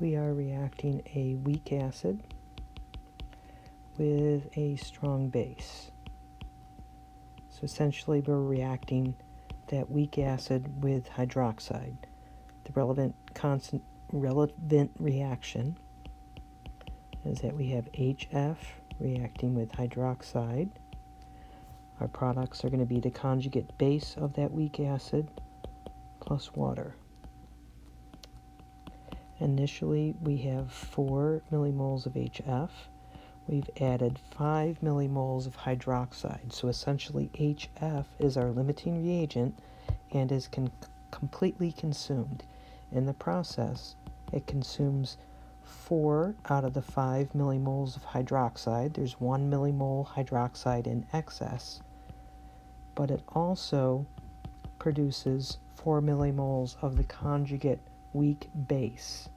we are reacting a weak acid with a strong base. So essentially we're reacting that weak acid with hydroxide. The relevant reaction is that we have HF reacting with hydroxide. Our products are going to be the conjugate base of that weak acid plus water. Initially, we have 4 millimoles of HF. We've added 5 millimoles of hydroxide. So essentially, HF is our limiting reagent and is completely consumed. In the process, it consumes 4 out of the 5 millimoles of hydroxide. There's 1 millimole hydroxide in excess, but it also produces 4 millimoles of the conjugate weak base.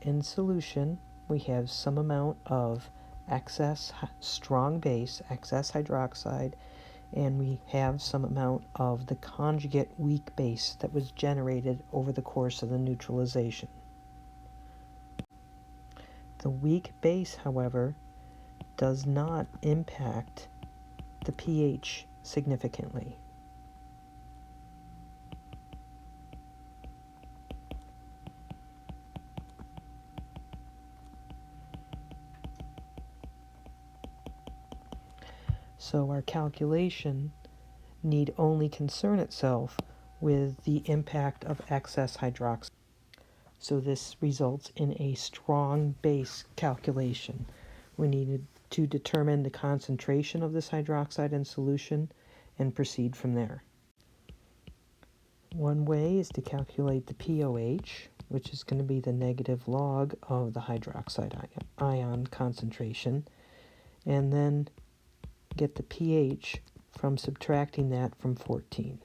In solution, we have some amount of excess strong base, excess hydroxide, and we have some amount of the conjugate weak base that was generated over the course of the neutralization. The weak base, however, does not impact the pH significantly. So our calculation need only concern itself with the impact of excess hydroxide. So this results in a strong base calculation. We needed to determine the concentration of this hydroxide in solution and proceed from there. One way is to calculate the pOH, which is going to be the negative log of the hydroxide ion concentration, and then get the pH from subtracting that from 14.